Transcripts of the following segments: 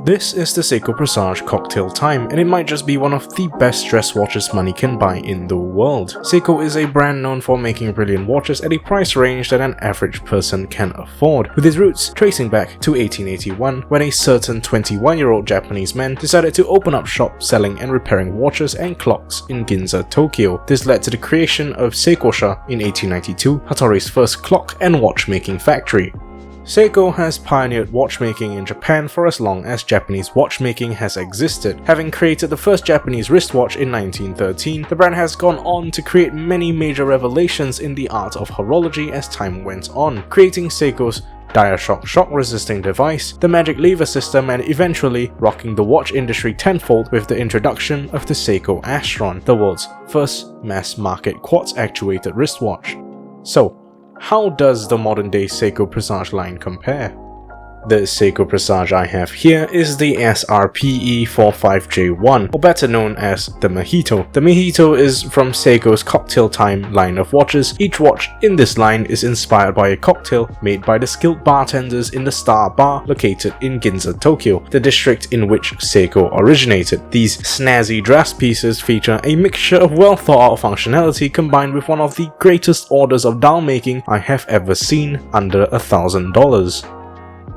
This is the Seiko Presage Cocktail Time, and it might just be one of the best dress watches money can buy in the world. Seiko is a brand known for making brilliant watches at a price range that an average person can afford, with its roots tracing back to 1881 when a certain 21-year-old Japanese man decided to open up shop selling and repairing watches and clocks in Ginza, Tokyo. This led to the creation of Seikosha in 1892, Hattori's first clock and watchmaking factory. Seiko has pioneered watchmaking in Japan for as long as Japanese watchmaking has existed. Having created the first Japanese wristwatch in 1913, the brand has gone on to create many major revelations in the art of horology as time went on, creating Seiko's Diashock shock-resisting device, the magic lever system, and eventually rocking the watch industry tenfold with the introduction of the Seiko Astron, the world's first mass-market quartz-actuated wristwatch. So, how does the modern-day Seiko Presage line compare? The Seiko Presage I have here is the SRPE45J1, or better known as the Mojito. The Mojito is from Seiko's Cocktail Time line of watches. Each watch in this line is inspired by a cocktail made by the skilled bartenders in the Star Bar located in Ginza, Tokyo, the district in which Seiko originated. These snazzy dress pieces feature a mixture of well-thought-out functionality combined with one of the greatest orders of dial making I have ever seen, under $1,000.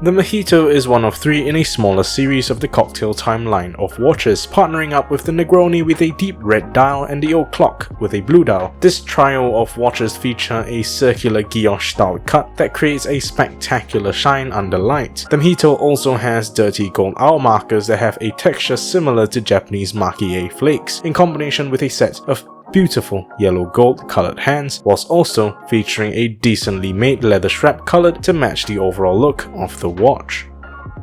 The Mojito is one of three in a smaller series of the Cocktail Time line of watches, partnering up with the Negroni with a deep red dial and the old clock with a blue dial. This trio of watches feature a circular guilloche-style cut that creates a spectacular shine under light. The Mojito also has dirty gold hour markers that have a texture similar to Japanese maki-e flakes, in combination with a set of beautiful yellow gold colored hands, whilst also featuring a decently made leather strap colored to match the overall look of the watch.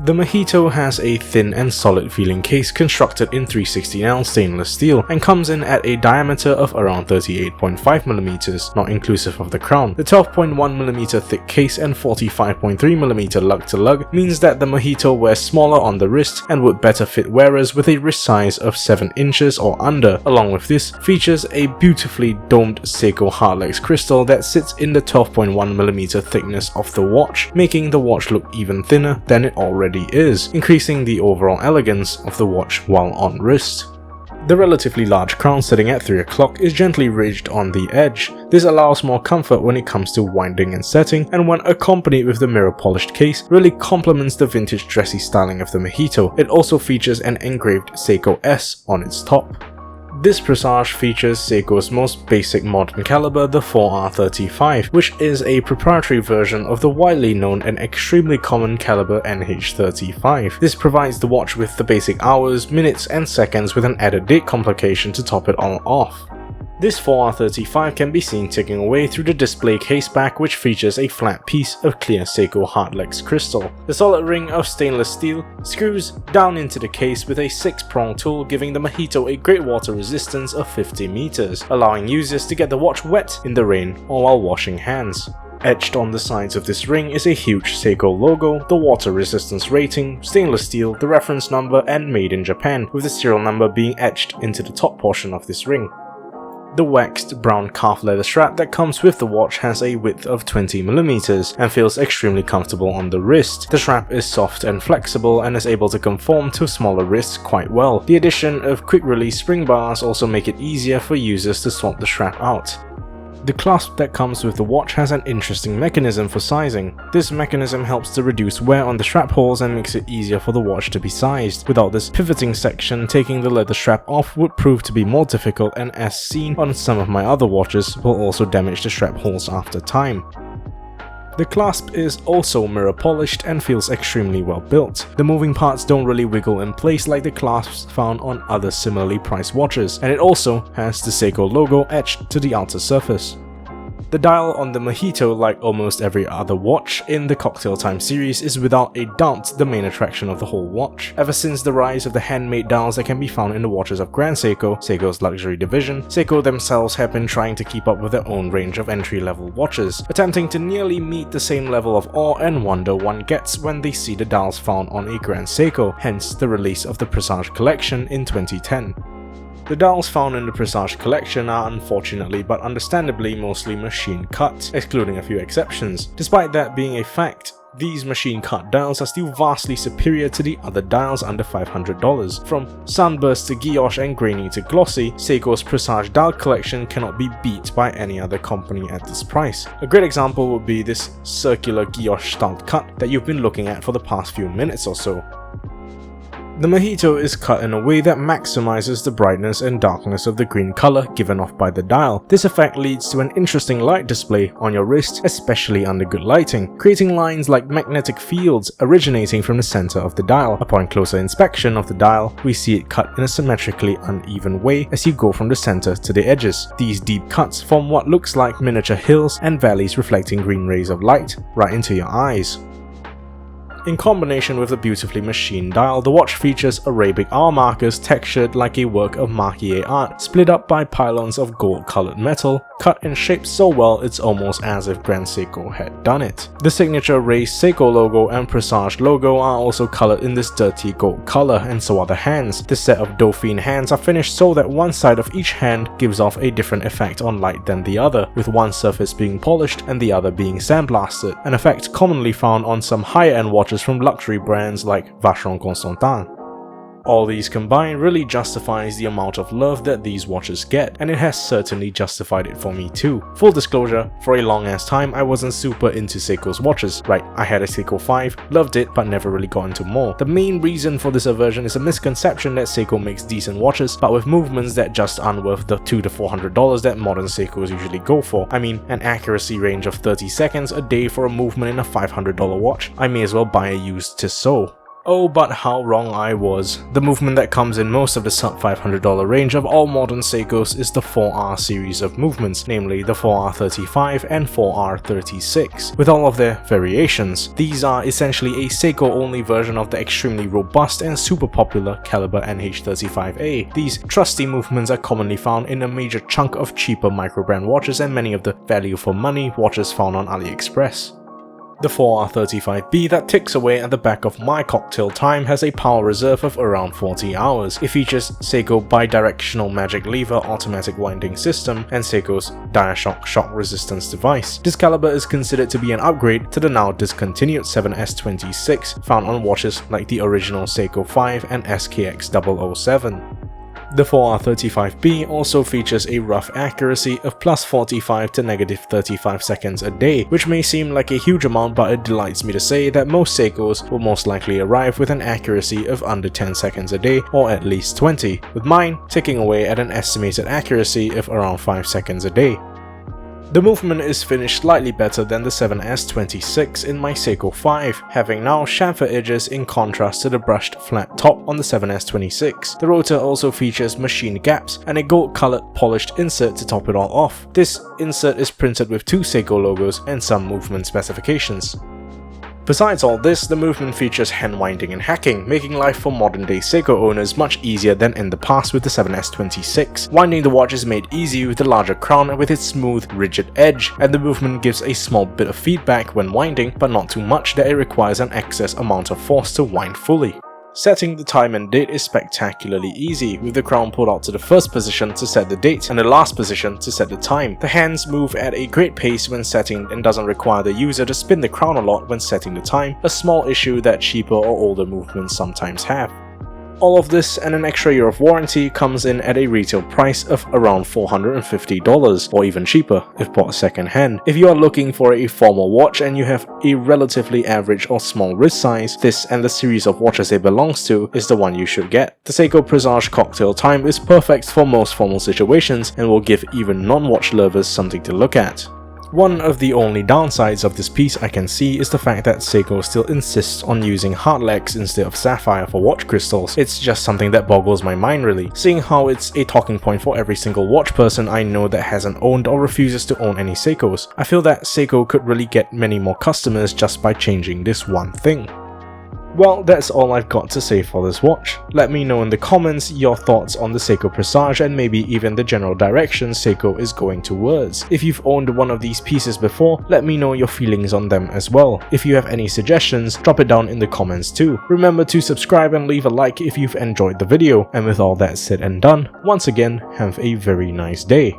The Mojito has a thin and solid feeling case constructed in 316L stainless steel and comes in at a diameter of around 38.5mm, not inclusive of the crown. The 12.1mm thick case and 45.3mm lug-to-lug means that the Mojito wears smaller on the wrist and would better fit wearers with a wrist size of 7 inches or under. Along with this, features a beautifully domed Seiko Hardlex crystal that sits in the 12.1mm thickness of the watch, making the watch look even thinner than it already is, increasing the overall elegance of the watch while on wrist. The relatively large crown sitting at 3 o'clock is gently ridged on the edge. This allows more comfort when it comes to winding and setting, and when accompanied with the mirror polished case, really complements the vintage dressy styling of the Mojito. It also features an engraved Seiko S on its top. This Presage features Seiko's most basic modern caliber, the 4R35, which is a proprietary version of the widely known and extremely common caliber NH35. This provides the watch with the basic hours, minutes and seconds with an added date complication to top it all off. This 4R35 can be seen ticking away through the display caseback, which features a flat piece of clear Seiko Hardlex crystal. The solid ring of stainless steel screws down into the case with a 6-prong tool, giving the Mojito a great water resistance of 50 meters, allowing users to get the watch wet in the rain or while washing hands. Etched on the sides of this ring is a huge Seiko logo, the water resistance rating, stainless steel, the reference number and made in Japan, with the serial number being etched into the top portion of this ring. The waxed brown calf leather strap that comes with the watch has a width of 20mm and feels extremely comfortable on the wrist. The strap is soft and flexible and is able to conform to smaller wrists quite well. The addition of quick-release spring bars also make it easier for users to swap the strap out. The clasp that comes with the watch has an interesting mechanism for sizing. This mechanism helps to reduce wear on the strap holes and makes it easier for the watch to be sized. Without this pivoting section, taking the leather strap off would prove to be more difficult, and as seen on some of my other watches, will also damage the strap holes after time. The clasp is also mirror polished and feels extremely well built. The moving parts don't really wiggle in place like the clasps found on other similarly priced watches, and it also has the Seiko logo etched to the outer surface. The dial on the Mojito, like almost every other watch in the Cocktail Time series, is without a doubt the main attraction of the whole watch. Ever since the rise of the handmade dials that can be found in the watches of Grand Seiko, Seiko's luxury division, Seiko themselves have been trying to keep up with their own range of entry-level watches, attempting to nearly meet the same level of awe and wonder one gets when they see the dials found on a Grand Seiko, hence the release of the Presage collection in 2010. The dials found in the Presage collection are unfortunately but understandably mostly machine cut, excluding a few exceptions. Despite that being a fact, these machine cut dials are still vastly superior to the other dials under $500. From sunburst to guilloche and grainy to glossy, Seiko's Presage dial collection cannot be beat by any other company at this price. A great example would be this circular guilloche styled cut that you've been looking at for the past few minutes or so. The Mojito is cut in a way that maximizes the brightness and darkness of the green color given off by the dial. This effect leads to an interesting light display on your wrist, especially under good lighting, creating lines like magnetic fields originating from the center of the dial. Upon closer inspection of the dial, we see it cut in a symmetrically uneven way as you go from the center to the edges. These deep cuts form what looks like miniature hills and valleys reflecting green rays of light right into your eyes. In combination with the beautifully machined dial, the watch features Arabic hour markers textured like a work of marquee art, split up by pylons of gold-colored metal, cut and shaped so well it's almost as if Grand Seiko had done it. The signature raised Seiko logo and Presage logo are also colored in this dirty gold color, and so are the hands. This set of Dauphine hands are finished so that one side of each hand gives off a different effect on light than the other, with one surface being polished and the other being sandblasted, an effect commonly found on some higher-end watches from luxury brands like Vacheron Constantin. All these combined really justifies the amount of love that these watches get, and it has certainly justified it for me too. Full disclosure, for a long ass time I wasn't super into Seiko's watches. Right, I had a Seiko 5, loved it, but never really got into more. The main reason for this aversion is a misconception that Seiko makes decent watches, but with movements that just aren't worth the $200 to $400 that modern Seikos usually go for. I mean, an accuracy range of 30 seconds a day for a movement in a $500 watch. I may as well buy a used Tissot. Oh, but how wrong I was. The movement that comes in most of the sub $500 range of all modern Seikos is the 4R series of movements, namely the 4R35 and 4R36, with all of their variations. These are essentially a Seiko-only version of the extremely robust and super popular caliber NH35A. These trusty movements are commonly found in a major chunk of cheaper micro-brand watches and many of the value for money watches found on AliExpress. The 4R35B that ticks away at the back of my cocktail time has a power reserve of around 40 hours. It features Seiko bidirectional magic lever automatic winding system and Seiko's Diashock shock resistance device. This caliber is considered to be an upgrade to the now discontinued 7S26 found on watches like the original Seiko 5 and SKX 007. The 4R35B also features a rough accuracy of plus 45 to negative 35 seconds a day, which may seem like a huge amount, but it delights me to say that most Seikos will most likely arrive with an accuracy of under 10 seconds a day, or at least 20, with mine ticking away at an estimated accuracy of around 5 seconds a day. The movement is finished slightly better than the 7S26 in my Seiko 5, having now chamfer edges in contrast to the brushed flat top on the 7S26. The rotor also features machined gaps and a gold-colored polished insert to top it all off. This insert is printed with two Seiko logos and some movement specifications. Besides all this, the movement features hand winding and hacking, making life for modern day Seiko owners much easier than in the past with the 7S26. Winding the watch is made easy with the larger crown and with its smooth, rigid edge, and the movement gives a small bit of feedback when winding, but not too much that it requires an excess amount of force to wind fully. Setting the time and date is spectacularly easy, with the crown pulled out to the first position to set the date and the last position to set the time. The hands move at a great pace when setting and doesn't require the user to spin the crown a lot when setting the time, a small issue that cheaper or older movements sometimes have. All of this and an extra year of warranty comes in at a retail price of around $450, or even cheaper if bought second hand. If you are looking for a formal watch and you have a relatively average or small wrist size, this and the series of watches it belongs to is the one you should get. The Seiko Presage Cocktail Time is perfect for most formal situations and will give even non-watch lovers something to look at. One of the only downsides of this piece I can see is the fact that Seiko still insists on using hard legs instead of sapphire for watch crystals. It's just something that boggles my mind really, seeing how it's a talking point for every single watch person I know that hasn't owned or refuses to own any Seikos. I feel that Seiko could really get many more customers just by changing this one thing. Well, that's all I've got to say for this watch. Let me know in the comments your thoughts on the Seiko Presage and maybe even the general direction Seiko is going towards. If you've owned one of these pieces before, let me know your feelings on them as well. If you have any suggestions, drop it down in the comments too. Remember to subscribe and leave a like if you've enjoyed the video. And with all that said and done, once again, have a very nice day.